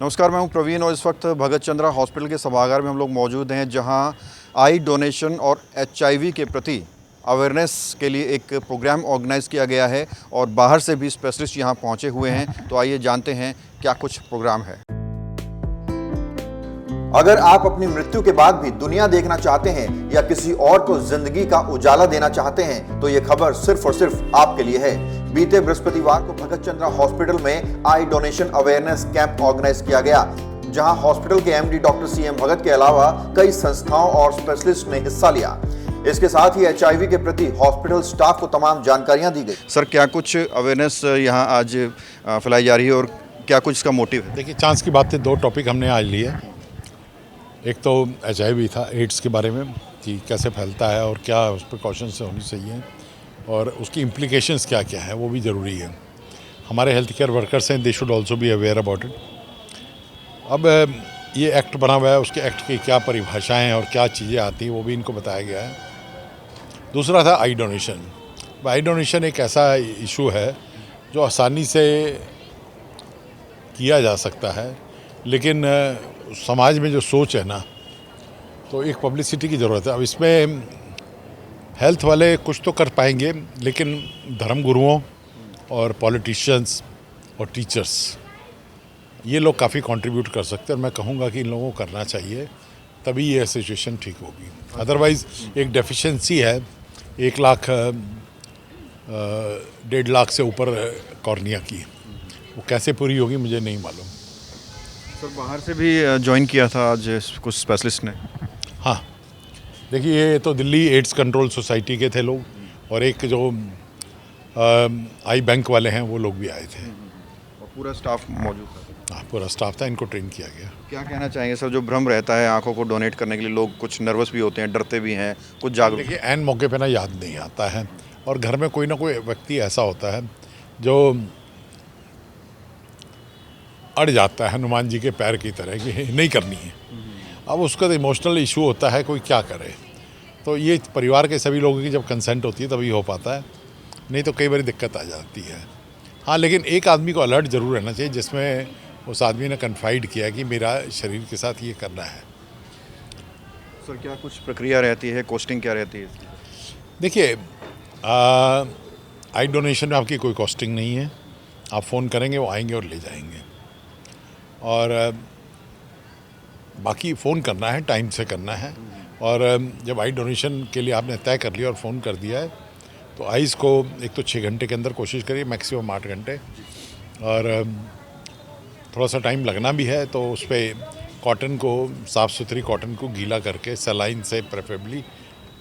नमस्कार, मैं हूं प्रवीण और इस वक्त भगत चंद्रा हॉस्पिटल के सभागार में हम लोग मौजूद हैं, जहां आई डोनेशन और एचआईवी के प्रति अवेयरनेस के लिए एक प्रोग्राम ऑर्गेनाइज़ किया गया है और बाहर से भी स्पेशलिस्ट यहां पहुंचे हुए हैं। तो आइए जानते हैं क्या कुछ प्रोग्राम है। अगर आप अपनी मृत्यु के बाद भी दुनिया देखना चाहते हैं या किसी और को जिंदगी का उजाला देना चाहते हैं तो ये खबर सिर्फ और सिर्फ आपके लिए है। बीते बृहस्पतिवार को भगत चंद्रा हॉस्पिटल में eye donation awareness camp organise किया गया, जहां हॉस्पिटल के एमडी डॉक्टर सीएम भगत के अलावा कई संस्थाओं और स्पेशलिस्ट ने हिस्सा लिया। इसके साथ ही एचआईवी के प्रति हॉस्पिटल स्टाफ को तमाम जानकारियां दी गई। सर, क्या कुछ अवेयरनेस यहाँ आज फैलाई जा रही है और क्या कुछ इसका मोटिव है? देखिए, चांस की बात है, दो टॉपिक हमने आज लिए। एक तो एचआईवी था, एड्स के बारे में कि कैसे फैलता है और क्या उस प्रिकॉशंस से होनी चाहिए और उसकी इम्प्लीकेशंस क्या क्या है, वो भी ज़रूरी है। हमारे हेल्थ केयर वर्कर्स हैं, they should also be aware about it. अब ये एक्ट बना हुआ है, उसके एक्ट की क्या परिभाषाएं हैं और क्या चीज़ें आती हैं वो भी इनको बताया गया है। दूसरा था आई डोनेशन। आई डोनेशन एक ऐसा इशू है जो आसानी से किया जा सकता है, लेकिन समाज में जो सोच है ना, तो एक पब्लिसिटी की ज़रूरत है। अब इसमें हेल्थ वाले कुछ तो कर पाएंगे, लेकिन धर्मगुरुओं और पॉलिटिशियंस और टीचर्स, ये लोग काफ़ी कंट्रीब्यूट कर सकते हैं और मैं कहूँगा कि इन लोगों को करना चाहिए, तभी ये सिचुएशन ठीक होगी। अदरवाइज़ एक डेफिशिएंसी है, 1 लाख 1.5 लाख से ऊपर कॉर्निया की, वो कैसे पूरी होगी मुझे नहीं मालूम। सर, बाहर से भी ज्वाइन किया था आज कुछ स्पेशलिस्ट ने। हाँ, देखिए, ये तो दिल्ली एड्स कंट्रोल सोसाइटी के थे लोग, और एक जो आई बैंक वाले हैं वो लोग भी आए थे और पूरा स्टाफ मौजूद था। हाँ, पूरा स्टाफ था, इनको ट्रेन किया गया। क्या कहना चाहेंगे सर, जो भ्रम रहता है आंखों को डोनेट करने के लिए, लोग कुछ नर्वस भी होते हैं, डरते भी हैं, कुछ जागरूक। देखिए, एन मौके पे ना याद नहीं आता है, और घर में कोई ना कोई व्यक्ति ऐसा होता है जो अड़ जाता है हनुमान जी के पैर की तरह कि नहीं करनी है। अब उसका तो इमोशनल इशू होता है, कोई क्या करे। तो ये परिवार के सभी लोगों की जब कंसेंट होती है तभी हो पाता है, नहीं तो कई बार दिक्कत आ जाती है। हाँ, लेकिन एक आदमी को अलर्ट ज़रूर रहना चाहिए, जिसमें उस आदमी ने कन्फाइड किया कि मेरा शरीर के साथ ये करना है। सर, क्या कुछ प्रक्रिया रहती है, कॉस्टिंग क्या रहती है? देखिए, आई डोनेशन में आपकी कोई कॉस्टिंग नहीं है। आप फ़ोन करेंगे, वो आएंगे और ले जाएंगे। और बाकी फ़ोन करना है, टाइम से करना है। और जब आई डोनेशन के लिए आपने तय कर लिया और फ़ोन कर दिया है, तो आइज़ को एक तो 6 घंटे के अंदर कोशिश करिए, मैक्सिमम 8 घंटे। और थोड़ा सा टाइम लगना भी है, तो उस पर कॉटन को, साफ़ सुथरी कॉटन को गीला करके, सलाइन से प्रेफरेबली,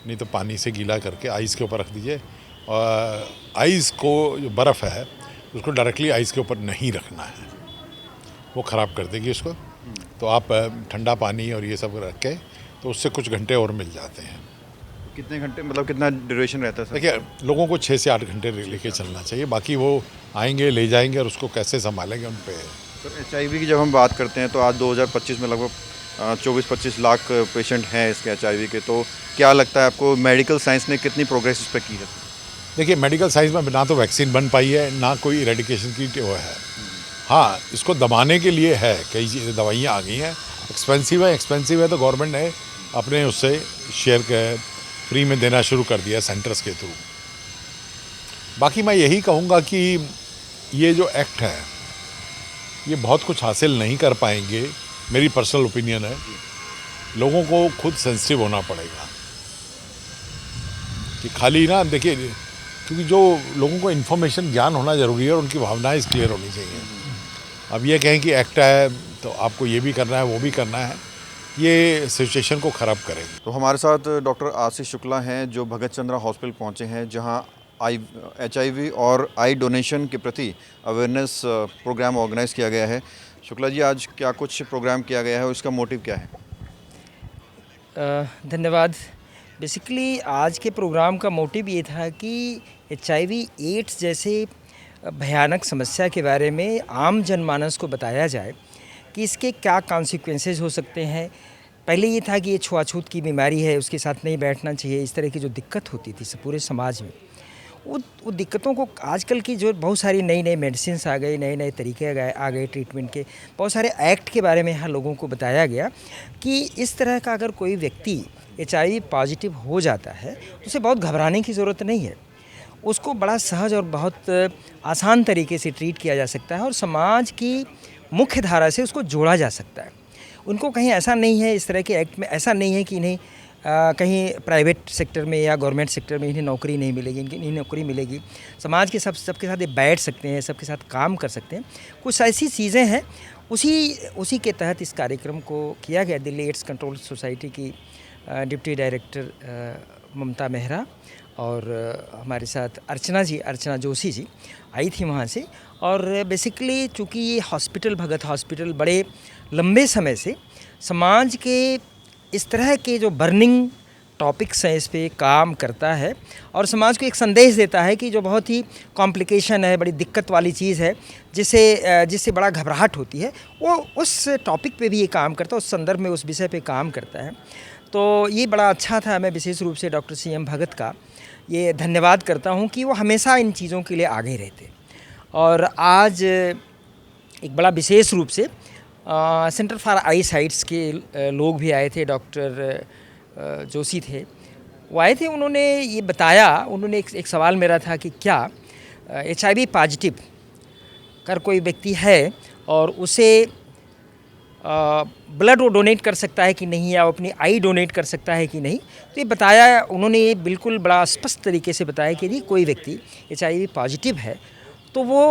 नहीं तो पानी से गीला करके आइज़ के ऊपर रख दीजिए। और आइज़ को, जो बर्फ़ है उसको डायरेक्टली आइज़ के ऊपर नहीं रखना है, वो ख़राब कर देगी उसको। तो आप ठंडा पानी और ये सब रख के, तो उससे कुछ घंटे और मिल जाते हैं। कितने घंटे, मतलब कितना ड्यूरेशन रहता है सर? देखिए, लोगों को 6 से 8 घंटे लेके चलना चाहिए, बाकी वो आएंगे, ले जाएंगे और उसको कैसे संभालेंगे उन पे। सर, एचआईवी की जब हम बात करते हैं तो आज 2025 में लगभग 24-25 लाख पेशेंट हैं इसके एचआईवी के। तो क्या लगता है आपको, मेडिकल साइंस ने कितनी प्रोग्रेस इस पर की है? देखिए, मेडिकल साइंस में ना तो वैक्सीन बन पाई है, ना कोई इरेडिकेशन की वो है। हाँ, इसको दबाने के लिए है, कई चीज़ें, दवाइयाँ आ गई हैं। एक्सपेंसिव है तो गवर्नमेंट ने अपने उससे शेयर फ्री में देना शुरू कर दिया सेंटर्स के थ्रू। बाकी मैं यही कहूँगा कि ये जो एक्ट है, ये बहुत कुछ हासिल नहीं कर पाएंगे, मेरी पर्सनल ओपिनियन है। लोगों को खुद सेंसिटिव होना पड़ेगा कि खाली ना, देखिए, क्योंकि जो लोगों को इन्फॉर्मेशन, ज्ञान होना ज़रूरी है और उनकी भावनाएं क्लियर होनी चाहिए। अब ये कहें कि एक्ट है तो आपको ये भी करना है, वो भी करना है, ये सिचुएशन को ख़राब करेंगे। तो हमारे साथ डॉक्टर आशीष शुक्ला हैं, जो भगत चंद्रा हॉस्पिटल पहुंचे हैं, जहां एचआईवी और आई डोनेशन के प्रति अवेयरनेस प्रोग्राम ऑर्गेनाइज किया गया है। शुक्ला जी, आज क्या कुछ प्रोग्राम किया गया है और इसका मोटिव क्या है? धन्यवाद। बेसिकली आज के प्रोग्राम का मोटिव ये था कि एचआईवी एड्स जैसे भयानक समस्या के बारे में आम जनमानस को बताया जाए कि इसके क्या कॉन्सिक्वेंसेस हो सकते हैं। पहले ये था कि ये छुआछूत की बीमारी है, उसके साथ नहीं बैठना चाहिए, इस तरह की जो दिक्कत होती थी पूरे समाज में, वो दिक्कतों को आजकल की जो बहुत सारी नई नई मेडिसिन आ गई, नए नए तरीके आ गए ट्रीटमेंट के, बहुत सारे एक्ट के बारे में यहाँ लोगों को बताया गया कि इस तरह का अगर कोई व्यक्ति HIV पॉजिटिव हो जाता है तो उसे बहुत घबराने की ज़रूरत नहीं है। उसको बड़ा सहज और बहुत आसान तरीके से ट्रीट किया जा सकता है और समाज की मुख्य धारा से उसको जोड़ा जा सकता है। उनको कहीं ऐसा नहीं है, इस तरह के एक्ट में ऐसा नहीं है कि इन्हें कहीं प्राइवेट सेक्टर में या गवर्नमेंट सेक्टर में इन्हें नौकरी नहीं मिलेगी, इन्हें नौकरी मिलेगी। समाज के सबके साथ ये बैठ सकते हैं, सबके साथ काम कर सकते हैं। कुछ ऐसी चीज़ें हैं, उसी के तहत इस कार्यक्रम को किया गया। दिल्ली एड्स कंट्रोल सोसाइटी की डिप्टी डायरेक्टर ममता मेहरा और हमारे साथ अर्चना जोशी जी आई थी वहाँ से। और बेसिकली चूँकि ये हॉस्पिटल, भगत हॉस्पिटल बड़े लंबे समय से समाज के इस तरह के जो बर्निंग टॉपिक्स हैं इस पे काम करता है और समाज को एक संदेश देता है कि जो बहुत ही कॉम्प्लिकेशन है, बड़ी दिक्कत वाली चीज़ है, जिससे बड़ा घबराहट होती है, वो उस टॉपिक पे भी ये काम करता है, उस संदर्भ में उस विषय पे काम करता है। तो ये बड़ा अच्छा था। मैं विशेष रूप से डॉक्टर CM भगत का ये धन्यवाद करता हूँ कि वो हमेशा इन चीज़ों के लिए आगे रहते। और आज एक बड़ा विशेष रूप से सेंटर फॉर आई साइट्स के लोग भी आए थे। डॉक्टर जोशी थे, वो आए थे। उन्होंने ये बताया, उन्होंने एक सवाल मेरा था कि क्या HIV पॉजिटिव अगर कोई व्यक्ति है और उसे ब्लड वो डोनेट कर सकता है कि नहीं, या वो अपनी आई डोनेट कर सकता है कि नहीं। तो ये बताया उन्होंने, ये बिल्कुल बड़ा स्पष्ट तरीके से बताया कि यदि कोई व्यक्ति HIV पॉजिटिव है तो वो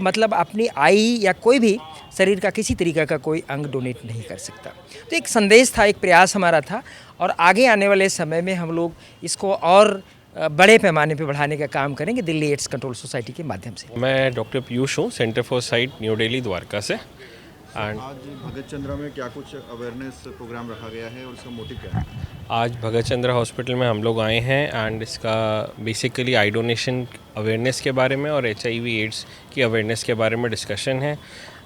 मतलब अपनी आई या कोई भी शरीर का किसी तरीके का कोई अंग डोनेट नहीं कर सकता। तो एक संदेश था, एक प्रयास हमारा था और आगे आने वाले समय में हम लोग इसको और बड़े पैमाने पे बढ़ाने का काम करेंगे दिल्ली एड्स कंट्रोल सोसाइटी के माध्यम से। मैं डॉक्टर पीयूष हूँ, centre for site new Delhi Dwarka से। आज भगत चंद्रा में क्या कुछ अवेयरनेस प्रोग्राम रखा गया है और इसका मोटिव क्या है? आज भगत चंद्रा हॉस्पिटल में हम लोग आए हैं एंड इसका बेसिकली आई डोनेशन अवेयरनेस के बारे में और HIV एड्स की अवेयरनेस के बारे में डिस्कशन है।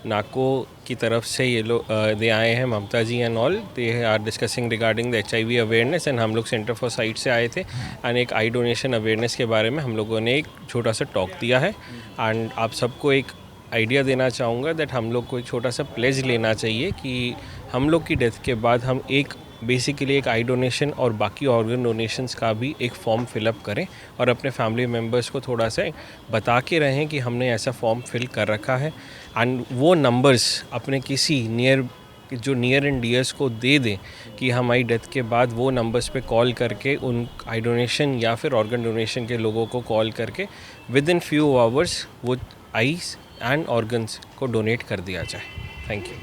नाको की तरफ से ये लोग दे आए हैं, Mamata ji and all, they are discussing regarding the HIV awareness and हम लोग सेंटर फॉर साइट से आए थे एंड एक आई डोनेशन अवेयरनेस के बारे में हम लोगों ने एक छोटा सा टॉक दिया है। एंड आप सबको एक आइडिया देना चाहूँगा दैट हम लोग को एक छोटा सा प्लेज लेना चाहिए कि हम लोग की डेथ के बाद हम एक बेसिकली एक आई डोनेशन और बाकी ऑर्गन डोनेशंस का भी एक फॉर्म फिलअप करें और अपने फैमिली मेम्बर्स को थोड़ा सा बता के रहें कि हमने ऐसा फॉर्म फिल कर रखा है एंड वो नंबर्स अपने किसी नियर एंड डियर्स को दे दें कि हमारी डेथ के बाद वो नंबर्स पे कॉल करके उन आई डोनेशन या फिर ऑर्गन डोनेशन के लोगों को कॉल करके विद इन फ्यू आवर्स वो आईज एंड ऑर्गन्स को डोनेट कर दिया जाए। Thank you.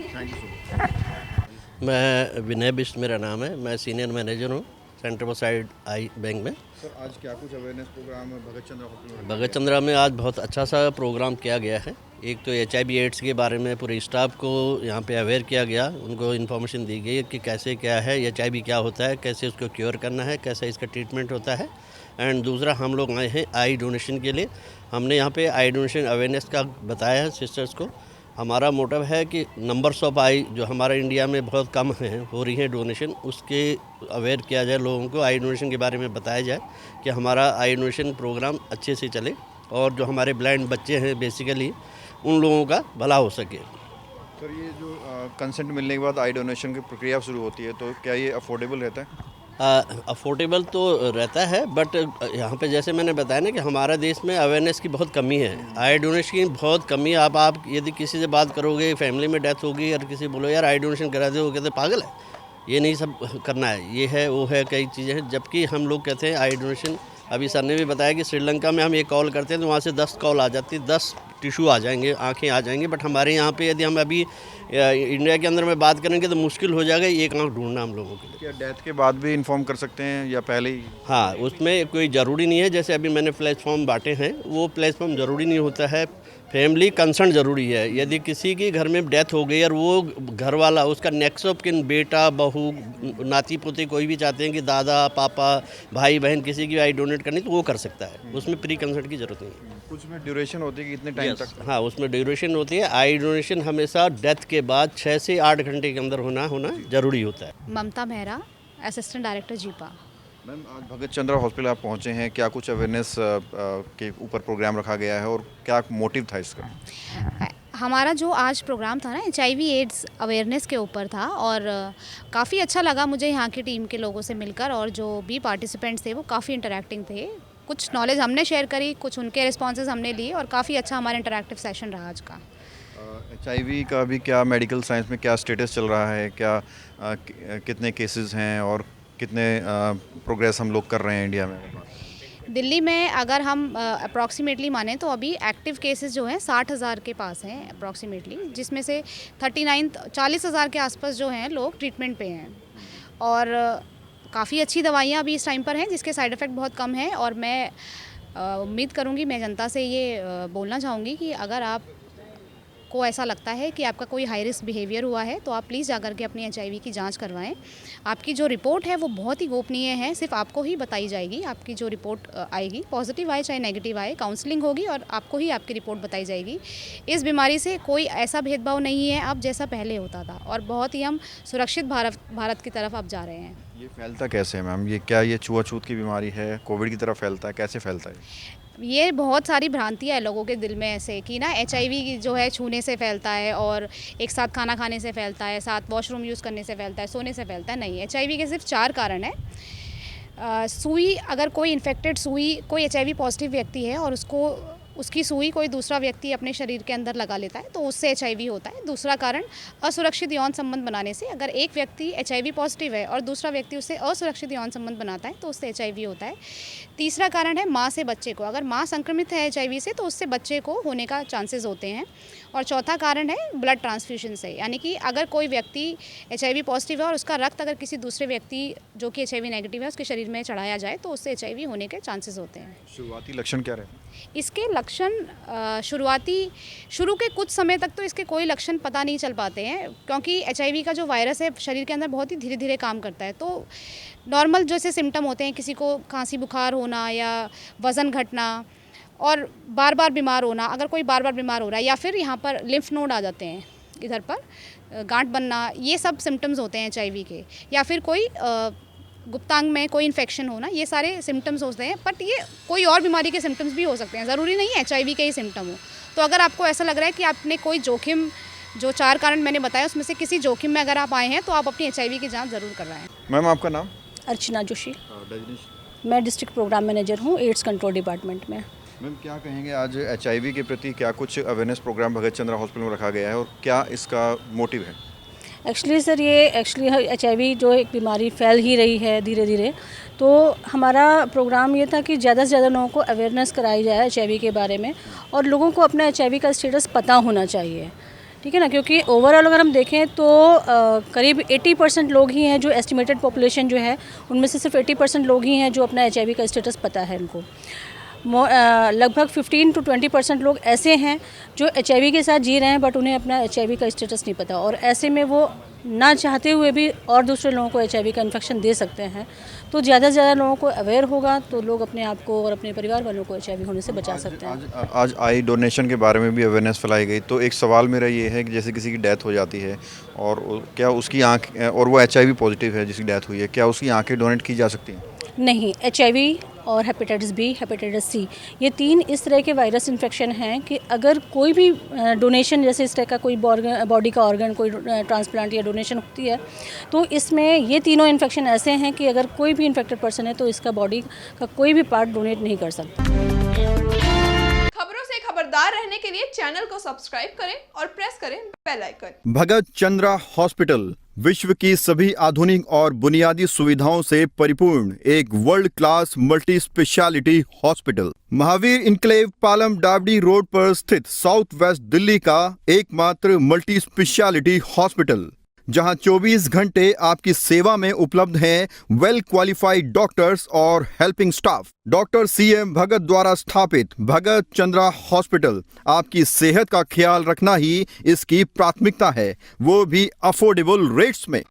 मैं विनय बिष्ट मेरा नाम है, मैं सीनियर मैनेजर हूँ centre for side I bank में। सर आज क्या कुछ अवेयरनेस प्रोग्राम भगत चंद्रा हॉस्पिटल में? भगत चंद्रा में आज बहुत अच्छा सा प्रोग्राम किया गया है। एक तो HIV एड्स के बारे में पूरे स्टाफ को यहाँ पे अवेयर किया गया, उनको इन्फॉर्मेशन दी गई कि कैसे क्या है, HIV क्या होता है, कैसे उसको क्योर करना है, कैसे इसका ट्रीटमेंट होता है। एंड दूसरा हम लोग आए हैं आई डोनेशन के लिए। हमने यहाँ पे आई डोनेशन अवेयरनेस का बताया है सिस्टर्स को। हमारा मोटिव है कि नंबर्स ऑफ आई जो हमारा इंडिया में बहुत कम हैं हो रही है डोनेशन, उसके अवेयर किया जाए, लोगों को आई डोनेशन के बारे में बताया जाए कि हमारा आई डोनेशन प्रोग्राम अच्छे से चले और जो हमारे ब्लाइंड बच्चे हैं बेसिकली उन लोगों का भला हो सके। सर ये जो कंसेंट मिलने के बाद आई डोनेशन की प्रक्रिया शुरू होती है, तो क्या ये अफोर्डेबल रहता है? अफोर्डेबल तो रहता है, बट यहाँ पे जैसे मैंने बताया ना कि हमारा देश में अवेयरनेस की बहुत कमी है, आई डोनेशन की बहुत कमी है। आप यदि किसी से बात करोगे, फैमिली में डेथ होगी और किसी बोलो यार आई डोनेशन करा दो, कहते पागल है, ये नहीं सब करना है, ये है वो है, कई चीज़ें हैं। जबकि हम लोग कहते हैं आई डोनेशन, अभी सर ने भी बताया कि श्रीलंका में हम एक कॉल करते हैं तो वहाँ से 10 कॉल आ जाती है, 10 टिश्यू आ जाएंगे, आँखें आ जाएंगी। बट हमारे यहाँ पे यदि हम अभी इंडिया के अंदर में बात करेंगे तो मुश्किल हो जाएगा एक आँख ढूंढना हम लोगों के लिए। क्या डेथ के बाद भी इन्फॉर्म कर सकते हैं या पहले ही? हाँ, उसमें कोई ज़रूरी नहीं है। जैसे अभी मैंने प्लेटफॉर्म बांटे हैं, वो प्लेटफॉर्म ज़रूरी नहीं होता है, फैमिली कंसर्न ज़रूरी है। यदि किसी की घर में डेथ हो गई और वो घर वाला, उसका नेक्स्ट ऑफ किन, बेटा, बहू, नाती पोते कोई भी चाहते हैं कि दादा, पापा, भाई बहन किसी की आई डोनेट करनी, तो वो कर सकता है, उसमें प्री कंसर्ट की ज़रूरत नहीं है। कुछ में ड्यूरेशन होती है कि इतने टाइम तक? हाँ, उसमें ड्यूरेशन होती है। आई डोनेशन हमेशा डेथ के बाद 6 से 8 घंटे के अंदर होना ज़रूरी होता है। ममता मेहरा, असिस्टेंट डायरेक्टर जीपा। मैम, आज भगत चंद्रा हॉस्पिटल आप पहुंचे हैं, क्या कुछ अवेयरनेस के ऊपर प्रोग्राम रखा गया है और क्या मोटिव था इसका? हमारा जो आज प्रोग्राम था ना HIV एड्स अवेयरनेस के ऊपर था और काफ़ी अच्छा लगा मुझे यहाँ की टीम के लोगों से मिलकर, और जो भी पार्टिसिपेंट्स थे वो काफ़ी इंटरैक्टिंग थे। कुछ नॉलेज हमने शेयर करी, कुछ उनके रिस्पॉन्सेज हमने लिए और काफ़ी अच्छा हमारा इंटरैक्टिव सेशन रहा आज का। HIV का भी क्या मेडिकल साइंस में क्या स्टेटस चल रहा है, क्या कितने केसेस हैं और कितने प्रोग्रेस हम लोग कर रहे हैं इंडिया में? दिल्ली में अगर हम अप्रॉक्सीमेटली माने तो अभी एक्टिव केसेस जो हैं 60,000 के पास हैं अप्रॉक्सीमेटली, जिसमें से 40,000 के आसपास जो हैं लोग ट्रीटमेंट पे हैं, और काफ़ी अच्छी दवाइयाँ अभी इस टाइम पर हैं जिसके साइड इफ़ेक्ट बहुत कम हैं। और मैं उम्मीद करूँगी, मैं जनता से ये बोलना चाहूँगी कि अगर आप को ऐसा लगता है कि आपका कोई हाई रिस्क बिहेवियर हुआ है तो आप प्लीज़ जाकर के अपनी HIV की जांच करवाएं। आपकी जो रिपोर्ट है वो बहुत ही गोपनीय है, सिर्फ आपको ही बताई जाएगी। आपकी जो रिपोर्ट आएगी, पॉजिटिव आए चाहे नेगेटिव आए, काउंसलिंग होगी और आपको ही आपकी रिपोर्ट बताई जाएगी। इस बीमारी से कोई ऐसा भेदभाव नहीं है अब जैसा पहले होता था, और बहुत ही हम सुरक्षित भारत की तरफ अब जा रहे हैं। ये फैलता कैसे है मैम? ये छुआछूत की बीमारी है, कोविड की तरह फैलता है, कैसे फैलता है? ये बहुत सारी भ्रांतियाँ है लोगों के दिल में ऐसे कि ना HIV जो है छूने से फैलता है, और एक साथ खाना खाने से फैलता है, साथ वॉशरूम यूज़ करने से फैलता है, सोने से फैलता है। नहीं, HIV के सिर्फ 4 कारण है। सुई, अगर कोई इन्फेक्टेड सुई, कोई HIV पॉजिटिव व्यक्ति है और उसकी सुई कोई दूसरा व्यक्ति अपने शरीर के अंदर लगा लेता है तो उससे HIV होता है। दूसरा कारण, असुरक्षित यौन संबंध बनाने से, अगर एक व्यक्ति HIV पॉजिटिव है और दूसरा व्यक्ति उससे असुरक्षित यौन संबंध बनाता है तो उससे HIV होता है। तीसरा कारण है माँ से बच्चे को, अगर माँ संक्रमित है HIV से तो उससे बच्चे को होने का चांसेस होते हैं। और चौथा कारण है ब्लड ट्रांसफ्यूजन से, यानी कि अगर कोई व्यक्ति HIV पॉजिटिव है और उसका रक्त अगर किसी दूसरे व्यक्ति जो कि HIV नेगेटिव है उसके शरीर में चढ़ाया जाए तो उससे HIV होने के चांसेस होते हैं। शुरुआती लक्षण क्या रहते हैं? इसके लक्षण शुरू के कुछ समय तक तो इसके कोई लक्षण पता नहीं चल पाते हैं, क्योंकि HIV का जो वायरस है शरीर के अंदर बहुत ही धीरे धीरे काम करता है। तो नॉर्मल जैसे सिम्टम होते हैं, किसी को खांसी बुखार होना या वज़न घटना और बार बार बीमार होना, अगर कोई बार बार बीमार हो रहा है, या फिर यहाँ पर लिम्फ नोड आ जाते हैं, इधर पर गांठ बनना, ये सब सिम्टम्स होते हैं HIV के। या फिर कोई गुप्तांग में कोई इन्फेक्शन होना, ये सारे सिम्टम्स होते हैं। बट ये कोई और बीमारी के सिम्टम्स भी हो सकते हैं, ज़रूरी नहीं है HIV के ही सिम्टम हो। तो अगर आपको ऐसा लग रहा है कि आपने कोई जोखिम, जो 4 कारण मैंने बताया उसमें से किसी जोखिम में अगर आप आए हैं तो आप अपनी HIV की जांच ज़रूर करवाएं। मैम, आपका नाम? अर्चना जोशी। मैं डिस्ट्रिक्ट प्रोग्राम मैनेजर हूँ एड्स कंट्रोल डिपार्टमेंट में। मैम, क्या कहेंगे, आज HIV के प्रति क्या कुछ अवेयरनेस प्रोग्राम भगत चंद्रा हॉस्पिटल में रखा गया है और क्या इसका मोटिव है? एक्चुअली सर, ये HIV जो एक बीमारी फैल ही रही है धीरे धीरे, तो हमारा प्रोग्राम ये था कि ज़्यादा से ज़्यादा लोगों को अवेयरनेस कराई जाए HIV के बारे में, और लोगों को अपना HIV का स्टेटस पता होना चाहिए, ठीक है ना। क्योंकि ओवरऑल अगर हम देखें तो करीब 80% लोग ही हैं जो एस्टिमेटेड पॉपुलेशन जो है उनमें से सिर्फ 80% लोग ही हैं जो अपना HIV का स्टेटस पता है उनको। लगभग 15 to 20% लोग ऐसे हैं जो HIV के साथ जी रहे हैं बट उन्हें अपना HIV का स्टेटस नहीं पता, और ऐसे में वो ना चाहते हुए भी और दूसरे लोगों को HIV का इन्फेक्शन दे सकते हैं। तो ज़्यादा से ज़्यादा लोगों को अवेयर होगा तो लोग अपने आप को और अपने परिवार वालों को HIV होने से बचा सकते हैं। आज आई डोनेशन के बारे में भी अवेयरनेस फैलाई गई, तो एक सवाल मेरा ये है कि जैसे किसी की डेथ हो जाती है और क्या उसकी आँख, और वो HIV पॉजिटिव है जिसकी डेथ हुई है, क्या उसकी आँखें डोनेट की जा सकती हैं? नहीं, HIV और हेपेटाइटिस B, हेपेटाइटिस C, ये 3 इस तरह के वायरस इन्फेक्शन हैं कि अगर कोई भी डोनेशन, जैसे इस तरह का कोई बॉडी का ऑर्गन, कोई ट्रांसप्लांट या डोनेशन होती है, तो इसमें ये तीनों इन्फेक्शन ऐसे हैं कि अगर कोई भी इन्फेक्टेड पर्सन है तो इसका बॉडी का कोई भी पार्ट डोनेट नहीं कर सकता। खबरों से खबरदार रहने के लिए चैनल को सब्सक्राइब करें और प्रेस करें बेल आइकन। भगत चंद्रा हॉस्पिटल विश्व की सभी आधुनिक और बुनियादी सुविधाओं से परिपूर्ण एक world class multi speciality hospital, Mahavir enclave, Palam Dabri road पर स्थित साउथ वेस्ट दिल्ली का एकमात्र मल्टी स्पेशलिटी हॉस्पिटल, जहां 24 घंटे आपकी सेवा में उपलब्ध हैं वेल क्वालिफाइड डॉक्टर्स और हेल्पिंग स्टाफ। डॉक्टर CM भगत द्वारा स्थापित भगत चंद्रा हॉस्पिटल आपकी सेहत का ख्याल रखना ही इसकी प्राथमिकता है, वो भी अफोर्डेबल रेट्स में।